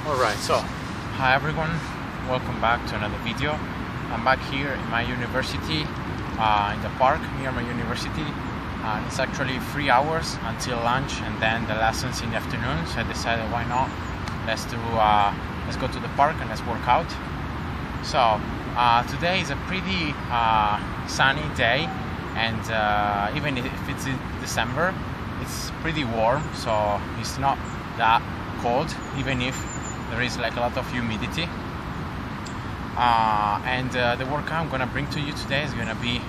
Alright, so hi everyone, welcome back to another video. I'm back here in my university, in the park near my university. It's actually 3 hours until lunch and then the lessons in the afternoon, so I decided why not, let's go to the park and let's work out. So today is a pretty sunny day, and even if it's in December, it's pretty warm, so it's not that cold, even if there is like a lot of humidity. And the workout I'm gonna bring to you today is gonna be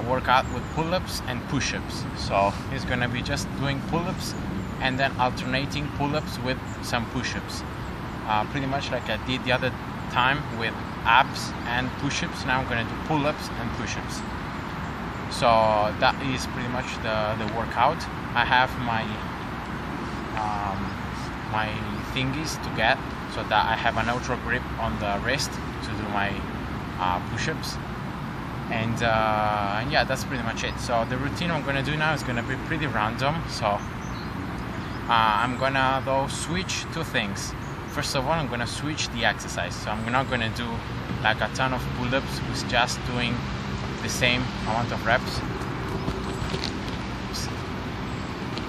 workout with pull-ups and push-ups. So it's gonna be just doing pull-ups and then alternating pull-ups with some push-ups, pretty much like I did the other time with abs and push-ups. Now I'm gonna do pull-ups and push-ups. So that is pretty much the workout. I have my my thingies to get so that I have a neutral grip on the wrist to do my push-ups, and yeah, that's pretty much it. So the routine I'm gonna do now is gonna be pretty random. So I'm gonna though switch two things. First of all, I'm gonna switch the exercise, so I'm not gonna do like a ton of pull-ups with just doing the same amount of reps.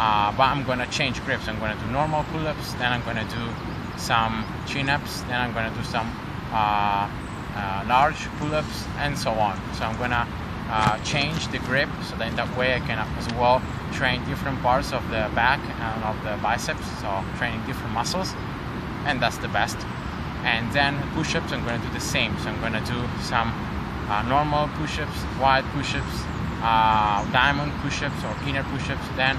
But I'm gonna change grips. I'm gonna do normal pull-ups, then I'm gonna do some chin-ups, then I'm gonna do some large pull-ups, and so on. So I'm gonna change the grip, so that in that way I can as well train different parts of the back and of the biceps, so training different muscles, and that's the best. And then push-ups, I'm gonna do the same. So I'm gonna do some normal push-ups, wide push-ups, diamond push-ups or inner push-ups. Then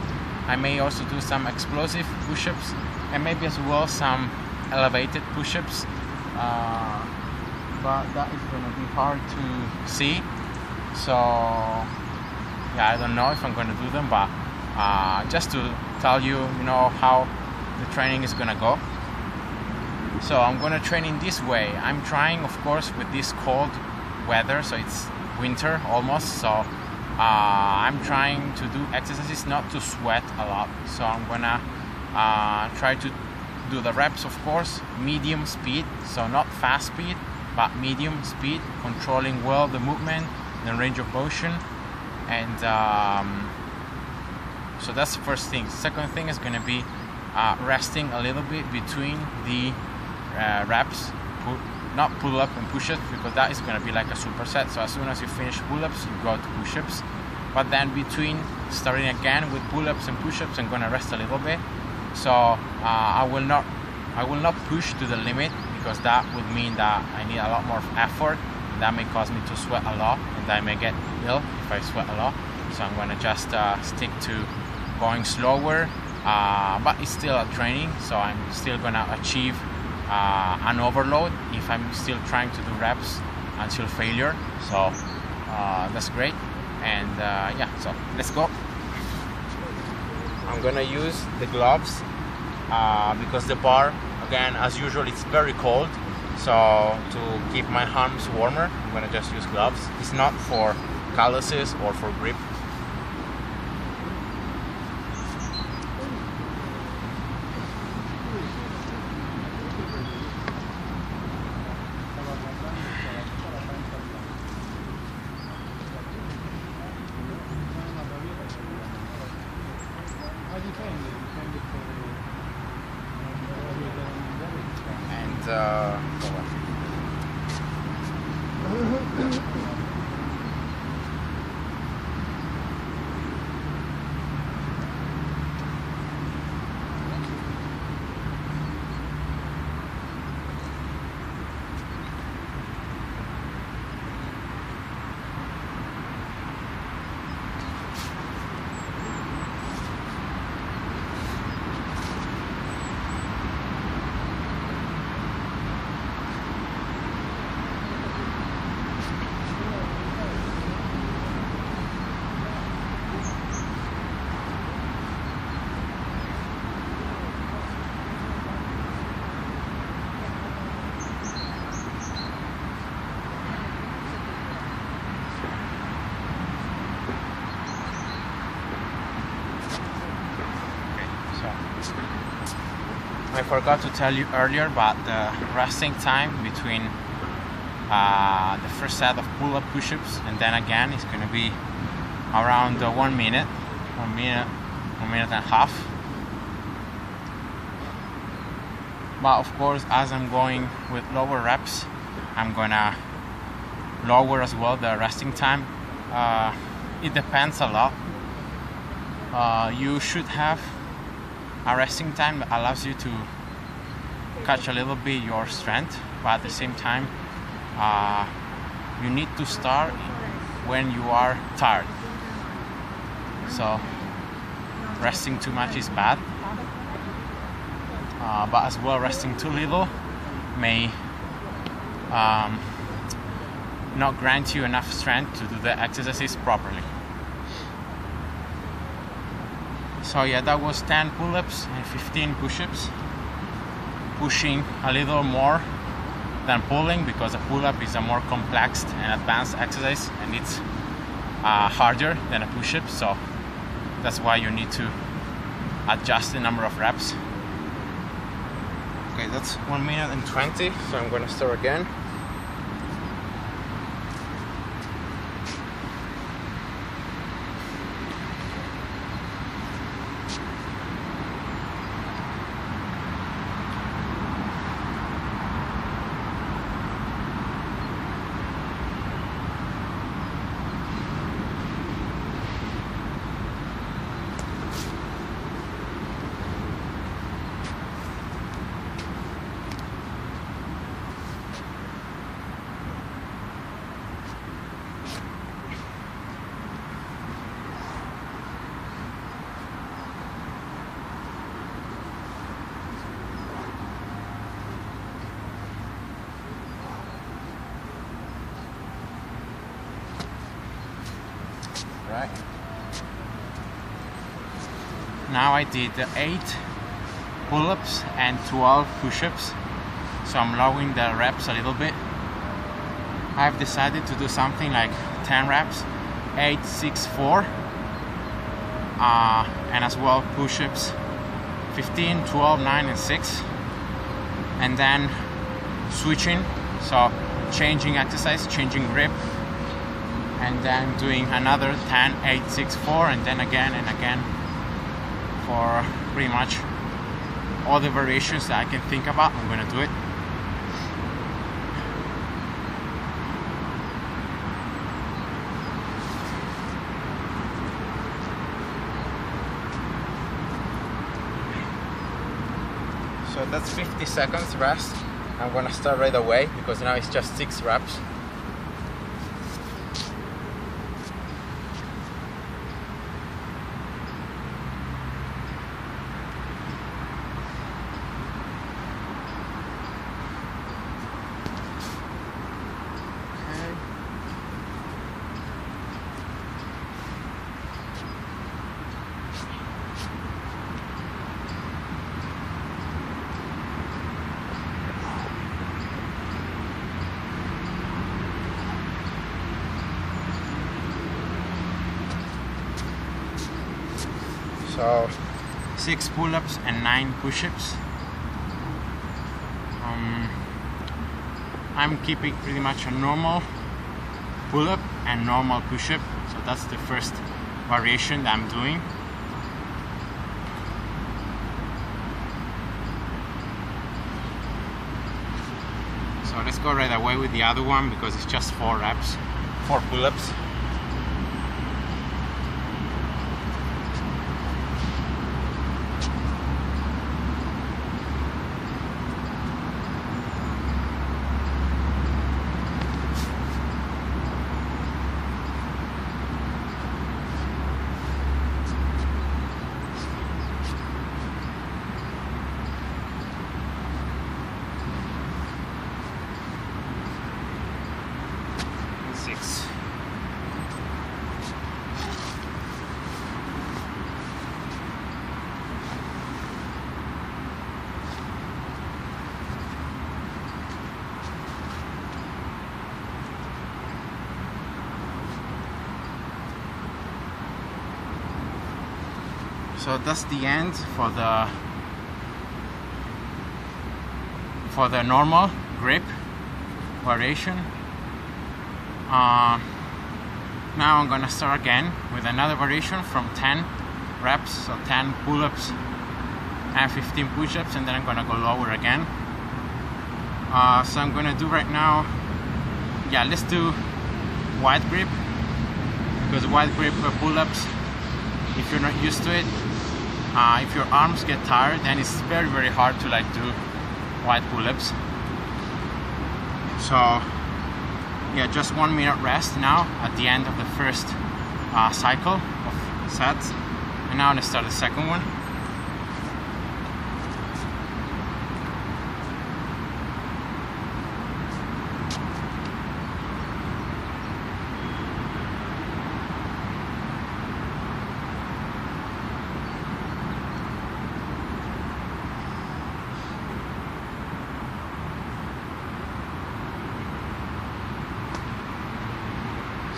I may also do some explosive push-ups and maybe as well some elevated push-ups, but that is going to be hard to see. So yeah, I don't know if I'm going to do them, but just to tell you, how the training is going to go. So I'm going to train in this way. I'm trying, of course, with this cold weather, so it's winter almost, so I'm trying to do exercises not to sweat a lot. So I'm gonna try to do the reps, of course, medium speed, so not fast speed, but medium speed, controlling well the movement, the range of motion, and so that's the first thing. Second thing is gonna be resting a little bit between the reps. Not pull-up and push-ups, because that is going to be like a superset. So as soon as you finish pull-ups, you go to push-ups. But then between starting again with pull-ups and push-ups, I'm going to rest a little bit. So I will not push to the limit, because that would mean that I need a lot more effort. That may cause me to sweat a lot, and I may get ill if I sweat a lot. So I'm going to just stick to going slower, but it's still a training, so I'm still going to achieve an overload if I'm still trying to do reps until failure. So that's great. And yeah, so let's go. I'm gonna use the gloves because the bar, again, as usual, it's very cold, so to keep my arms warmer, I'm gonna just use gloves. It's not for calluses or for grip. I forgot to tell you earlier, but the resting time between the first set of pull-up push-ups and then again is going to be around 1 minute, 1 minute and a half. But of course, as I'm going with lower reps, I'm gonna lower as well the resting time. It depends a lot. You should have a resting time that allows you to catch a little bit your strength, but at the same time you need to start when you are tired. So resting too much is bad, but as well resting too little may not grant you enough strength to do the exercises properly. So yeah, that was 10 pull-ups and 15 push-ups. Pushing a little more than pulling because a pull-up is a more complex and advanced exercise and it's harder than a push-up, so that's why you need to adjust the number of reps. Okay, that's 1 minute and 20, so I'm gonna start again. Right. Now I did 8 pull-ups and 12 push-ups, so I'm lowering the reps a little bit. I've decided to do something like 10 reps, 8, 6, 4, and as well push-ups 15, 12, 9 and 6, and then switching, so changing exercise, changing grip, and then doing another 10, 8, 6, 4, and then again and again for pretty much all the variations that I can think about. I'm gonna do it. So that's 50 seconds rest. I'm gonna start right away because now it's just 6 reps. So 6 pull-ups and 9 push-ups. I'm keeping pretty much a normal pull-up and normal push-up, so that's the first variation that I'm doing. So let's go right away with the other one because it's just 4 reps, 4 pull-ups. So that's the end for the for the normal grip variation. Now I'm gonna start again with another variation from 10 reps, so 10 pull-ups and 15 push-ups, and then I'm gonna go lower again. So I'm gonna do right now, yeah, let's do wide grip, because wide grip pull-ups, if you're not used to it, if your arms get tired, then it's very hard to like do wide pull-ups. So yeah, just 1 minute rest now at the end of the first cycle of sets, and now let's start the second one.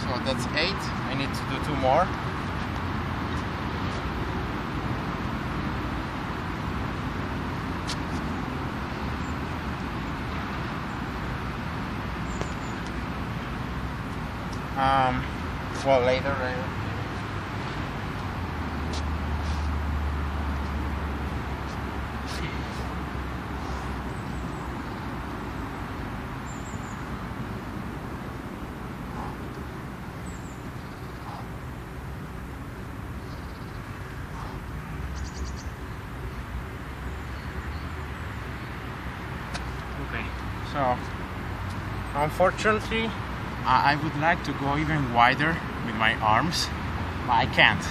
So that's 8. I need to do 2 more. Well, later. Okay, so unfortunately I would like to go even wider with my arms, but I can't.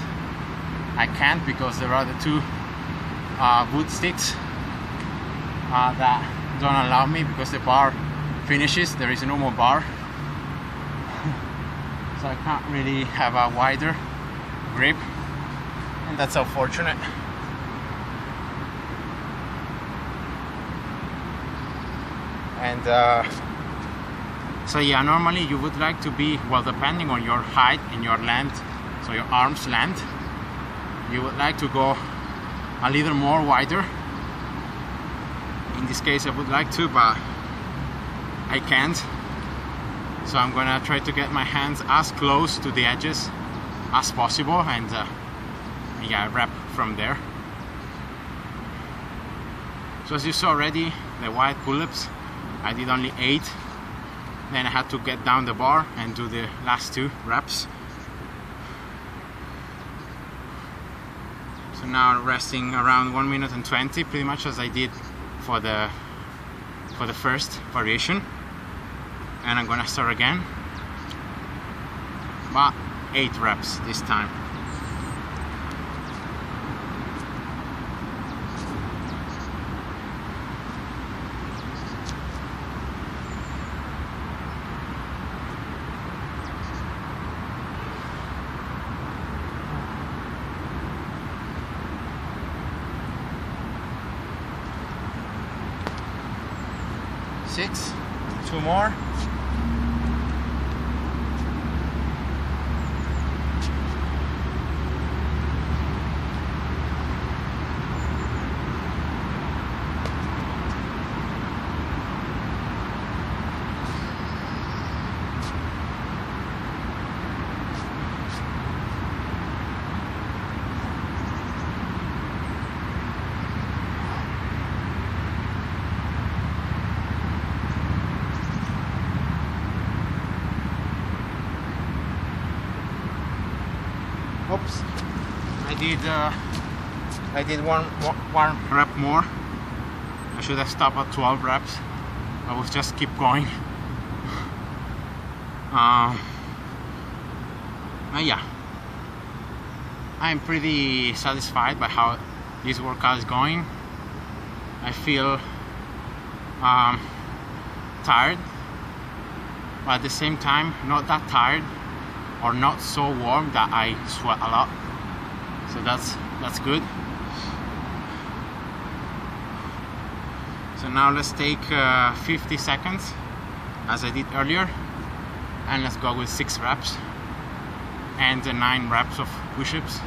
I can't because there are the 2 wood sticks that don't allow me, because the bar finishes, there is no more bar. So I can't really have a wider grip, and that's unfortunate. And so yeah, normally you would like to be, well, depending on your height and your length, so your arm's length, you would like to go a little more wider. In this case I would like to, but I can't. So I'm gonna try to get my hands as close to the edges as possible, and yeah, rep from there. So as you saw already, the wide pull-ups, I did only 8. Then I had to get down the bar and do the last 2 reps. So now resting around 1 minute and 20, pretty much as I did for the first variation. And I'm gonna start again, but 8 reps this time. Six, 2 more. Oops, I did one rep more. I should have stopped at 12 reps. I will just keep going. Yeah, I'm pretty satisfied by how this workout is going. I feel tired, but at the same time not that tired or not so warm that I sweat a lot. So that's good. So now let's take 50 seconds as I did earlier, and let's go with 6 reps and 9 reps of push-ups.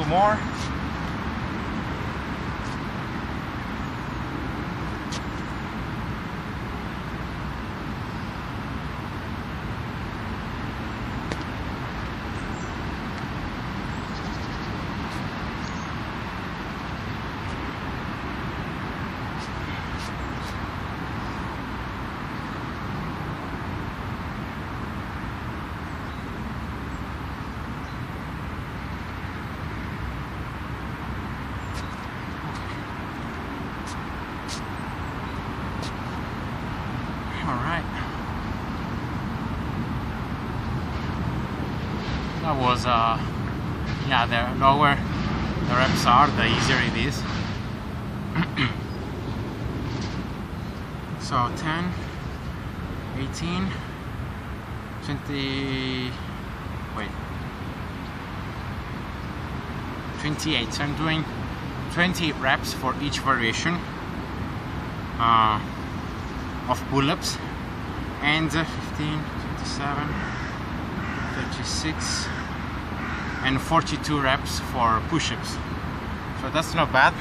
2 more. Alright. That was, yeah, the lower the reps are, the easier it is. So 10, 18, 20, wait, 28. So I'm doing 20 reps for each variation of pull-ups, and 15, 27, 36 and 42 reps for push-ups. So that's not bad.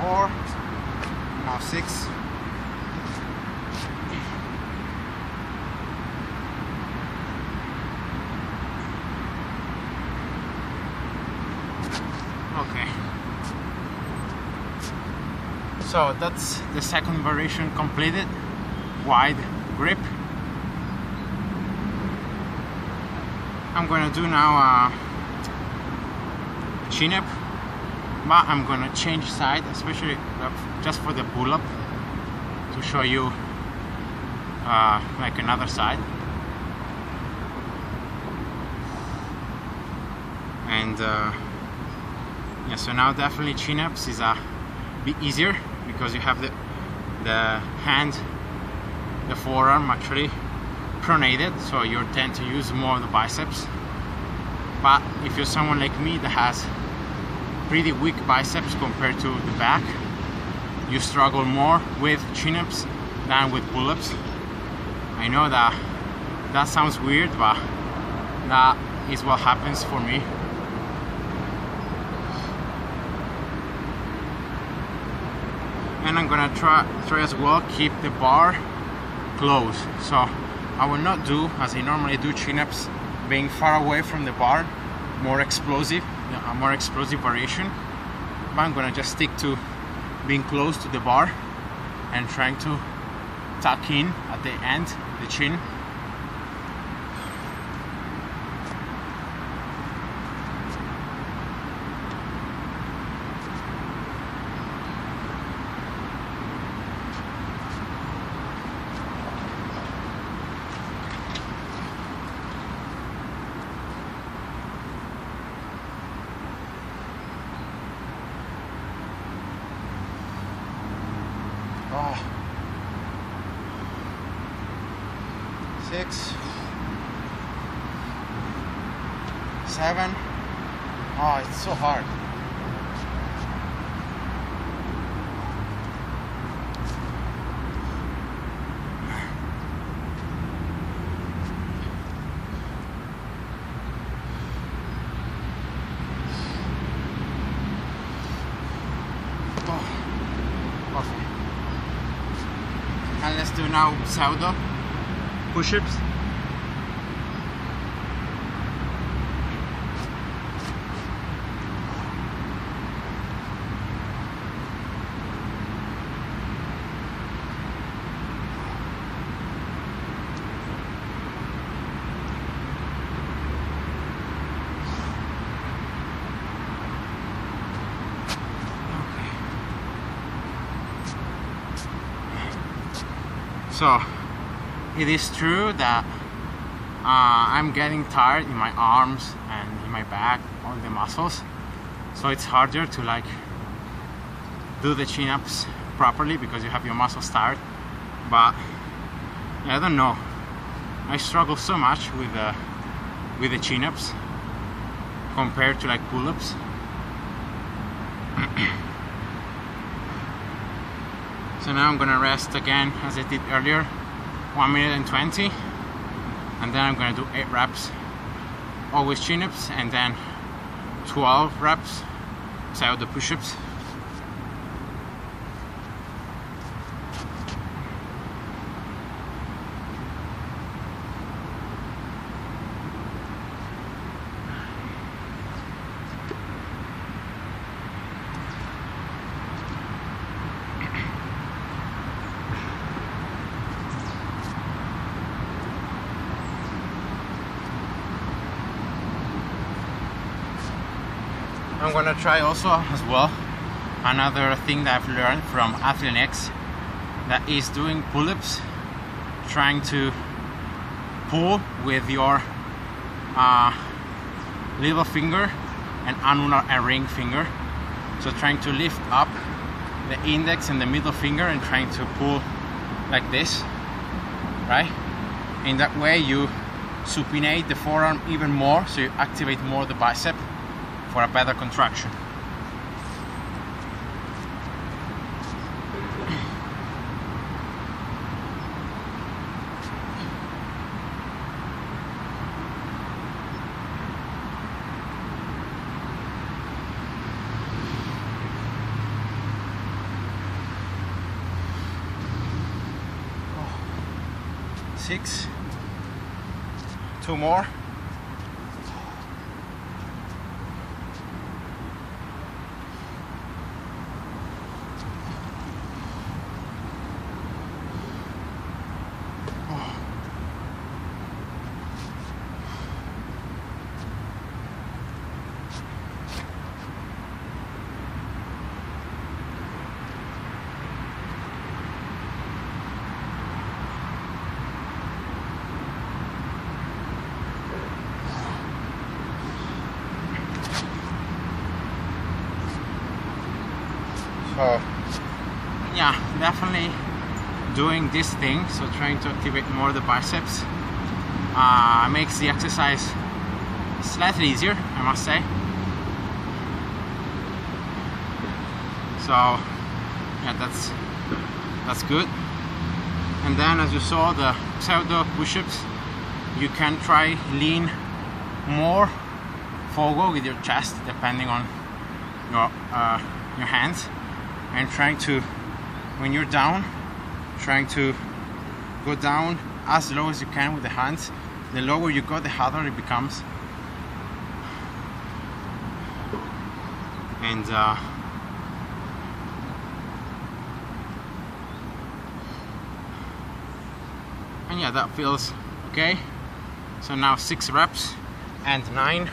Four, now 6. Okay, so that's the second variation completed, wide grip. I'm gonna do now a chin-up, but I'm gonna change side, especially just for the pull-up, to show you like another side. And yeah, so now definitely chin-ups is a bit easier because you have the hand, the forearm actually pronated, so you tend to use more of the biceps. But if you're someone like me that has pretty weak biceps compared to the back, you struggle more with chin-ups than with pull-ups. I know that sounds weird, but that is what happens for me. And I'm gonna try as well keep the bar close. So I will not do as I normally do chin-ups, being far away from the bar, more explosive, a more explosive variation. But I'm gonna just stick to being close to the bar and trying to tuck in at the end, the chin. Oh. 6, 7. Oh, it's so hard. Oh. Okay. And let's do now pseudo push-ups. So it is true that I'm getting tired in my arms and in my back, all the muscles, so it's harder to like do the chin-ups properly because you have your muscles tired. But yeah, I don't know, I struggle so much with the chin-ups compared to like pull-ups. So now I'm gonna rest again as I did earlier, 1 minute and 20, and then I'm gonna do 8 reps, always chin-ups, and then 12 reps, pseudo push-ups. I'm gonna try also as well another thing that I've learned from Athlete X, that is doing pull-ups, trying to pull with your little finger and annular and ring finger. So trying to lift up the index and the middle finger and trying to pull like this, right? In that way you supinate the forearm even more, so you activate more the bicep for a better contraction. Six, 2 more. So yeah, definitely doing this thing, so trying to activate more the biceps makes the exercise slightly easier, I must say. So yeah, that's good. And then, as you saw, the pseudo push-ups, you can try lean more forward with your chest, depending on your hands, and trying to, when you're down, trying to go down as low as you can with the hands. The lower you go, the harder it becomes. And yeah, that feels okay. So now 6 reps and 9.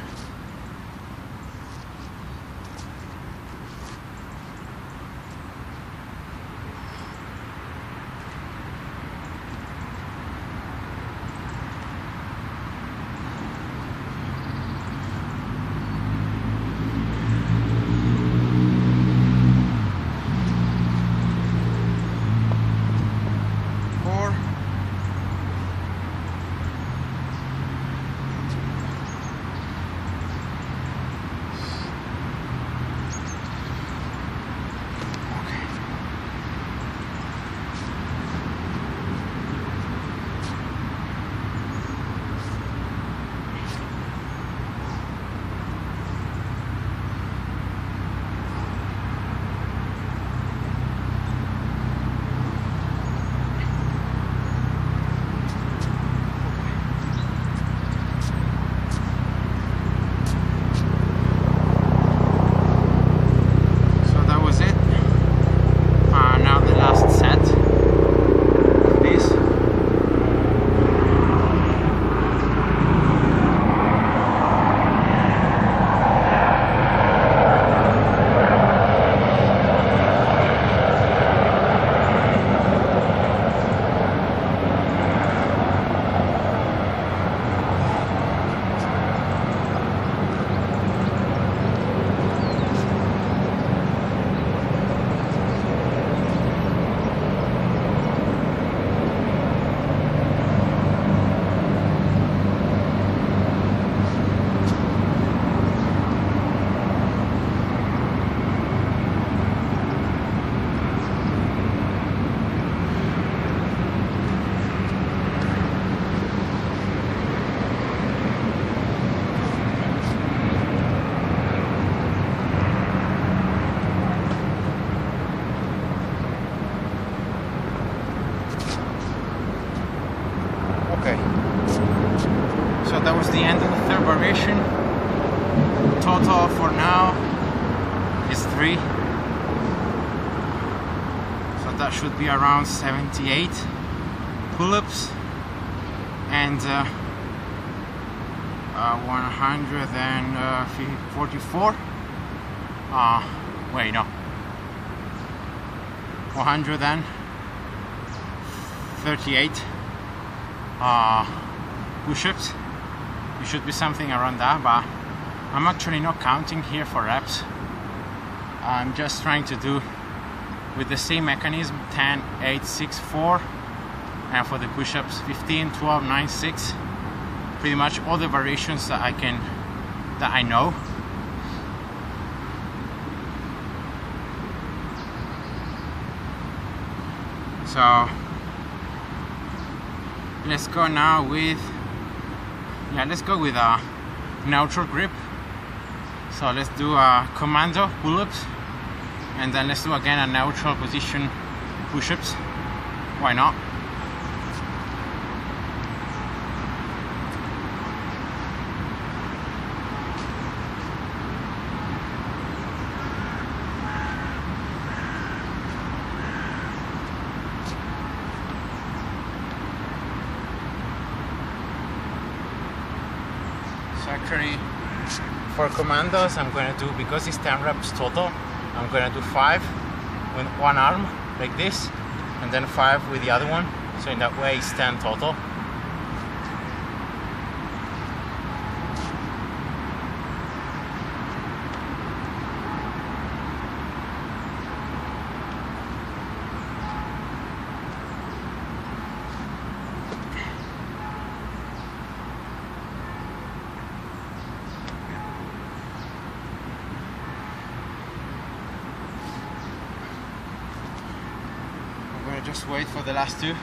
variation total for now is 3, so that should be around 78 pull-ups and 144 wait, no, 138 push-ups. It should be something around that, but I'm actually not counting here for reps. I'm just trying to do with the same mechanism 10, 8, 6, 4, and for the push-ups 15, 12, 9, 6, pretty much all the variations that I know. So let's go now with a neutral grip. So let's do a commando pull-ups, and then let's do again a neutral position push-ups. Why not? Actually, for commandos I'm going to do, because it's 10 reps total, I'm going to do 5 with one arm like this, and then 5 with the other one, so in that way it's 10 total. Just wait for the last 2.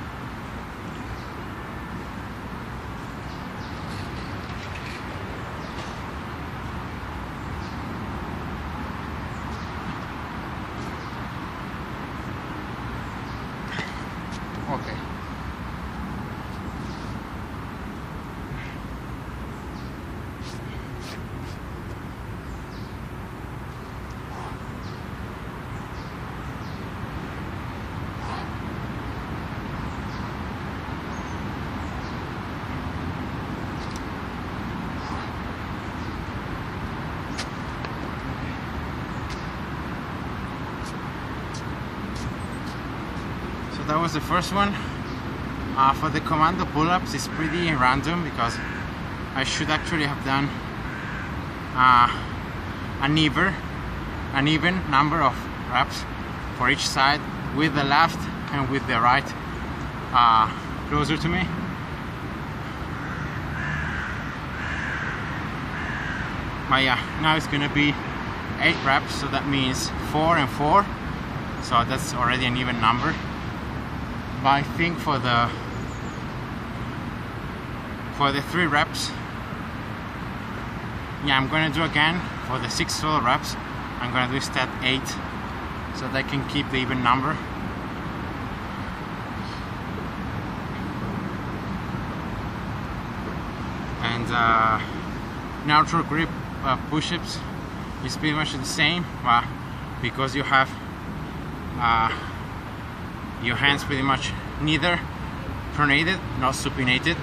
Okay. That was the first one. For the commando pull-ups, it's pretty random because I should actually have done an even number of reps for each side, with the left and with the right closer to me. But yeah, now it's gonna be 8 reps, so that means 4 and 4, so that's already an even number. But I think for the 3 reps, yeah, I'm gonna do again for the 6 total reps. I'm gonna do instead 8, so that I can keep the even number. And neutral grip push-ups is pretty much the same, because you have your hands pretty much neither pronated nor supinated.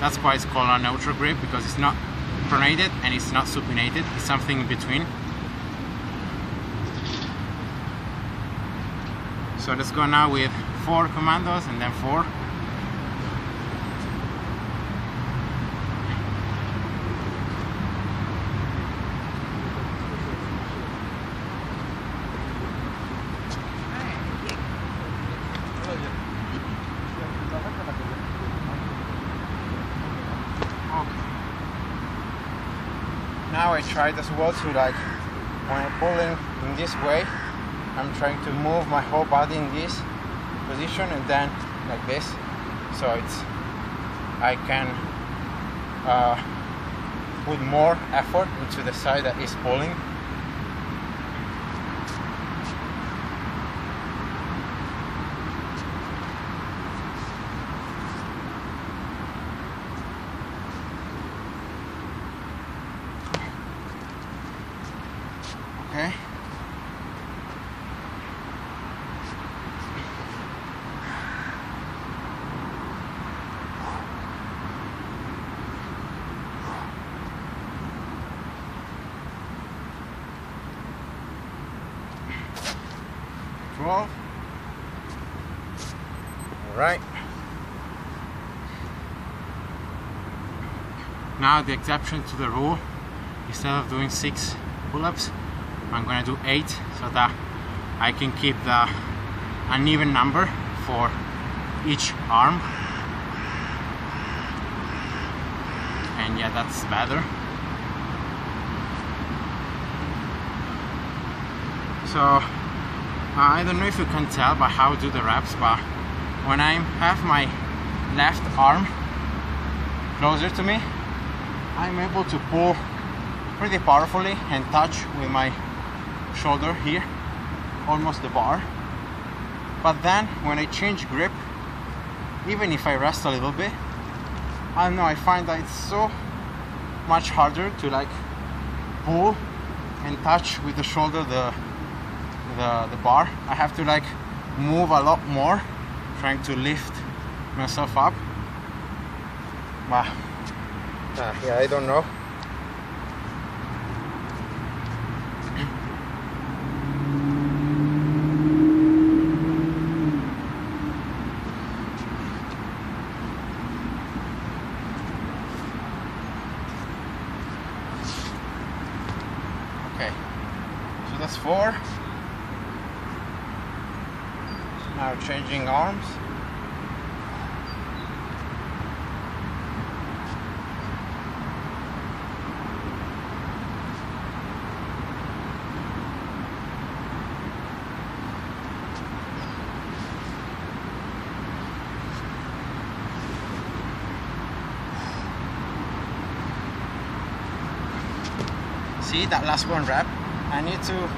That's why it's called a neutral grip, because it's not pronated and it's not supinated. It's something in between. So let's go now with 4 commandos and then 4. Now I tried as well to, like, when I'm pulling in this way, I'm trying to move my whole body in this position and then like this, so I can put more effort into the side that is pulling. 12. All right. Now the exception to the rule, instead of doing 6 pull-ups, I'm gonna do 8 so that I can keep the uneven number for each arm. And yeah, that's better. So I don't know if you can tell by how I do the reps, but when I have my left arm closer to me, I'm able to pull pretty powerfully and touch with my shoulder here, almost the bar. But then when I change grip, even if I rest a little bit, I don't know, I find that it's so much harder to like pull and touch with the shoulder the bar. I have to like move a lot more trying to lift myself up. But yeah, I don't know. Okay, so that's 4. Now changing arms. See that last one rep? I need to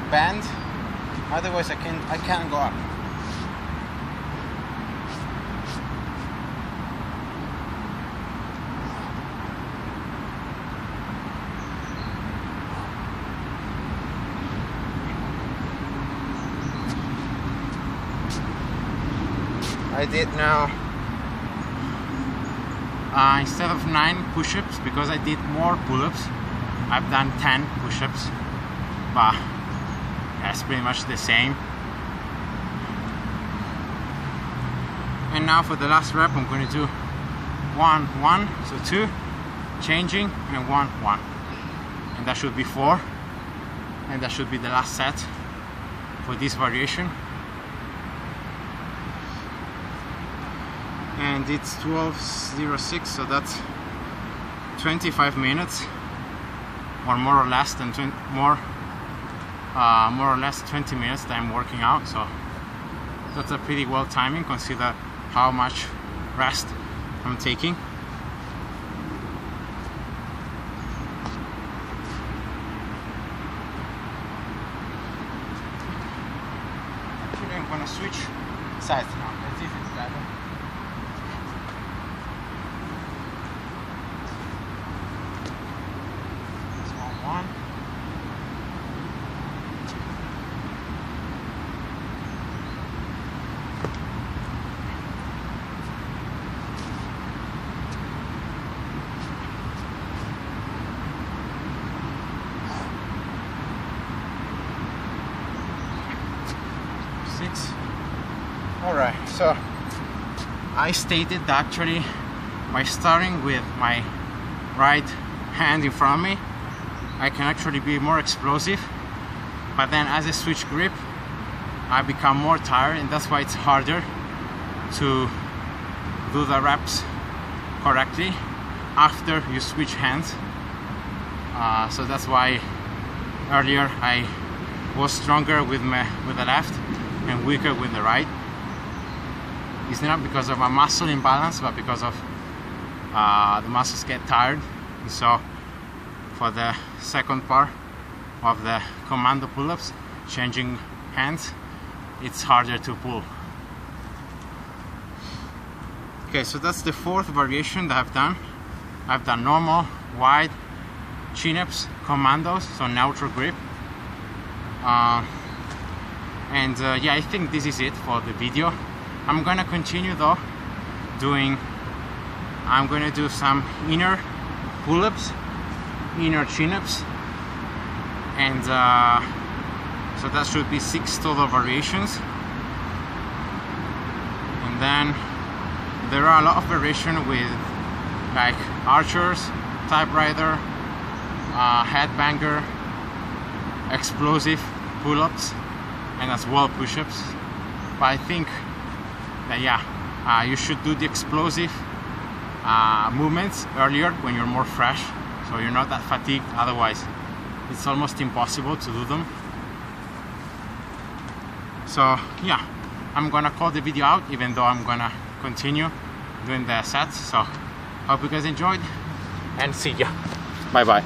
bend, otherwise I can't go up. I did now instead of 9 push-ups, because I did more pull-ups, I've done 10 push-ups, but that's pretty much the same. And now for the last rep, I'm going to do 1, 1, so 2, changing, and 1, 1. And that should be 4, and that should be the last set for this variation. And it's 12:06, so that's 25 minutes, or more or less 20 minutes that I'm working out. So that's a pretty well timing, consider how much rest I'm taking. Actually, I'm gonna switch sides now. Let's see if it's better. One. Six. All right, so I stated that actually by starting with my right hand in front of me, I can actually be more explosive, but then as I switch grip, I become more tired, and that's why it's harder to do the reps correctly after you switch hands. So that's why earlier I was stronger with the left and weaker with the right. It's not because of a muscle imbalance, but because of the muscles get tired. So for the second part of the commando pull-ups, changing hands, it's harder to pull. Okay, so that's the 4th variation that I've done. I've done normal, wide, chinups, commandos, so neutral grip. Yeah, I think this is it for the video. I'm gonna continue though I'm gonna do some inner pull-ups, inner chin-ups, and So that should be 6 total variations. And then there are a lot of variation with like archers, typewriter, headbanger, explosive pull-ups, and as well push-ups. But I think that you should do the explosive movements earlier when you're more fresh, so you're not that fatigued. Otherwise it's almost impossible to do them. So yeah, I'm gonna call the video out, even though I'm gonna continue doing the sets. So hope you guys enjoyed, and see ya. Bye bye.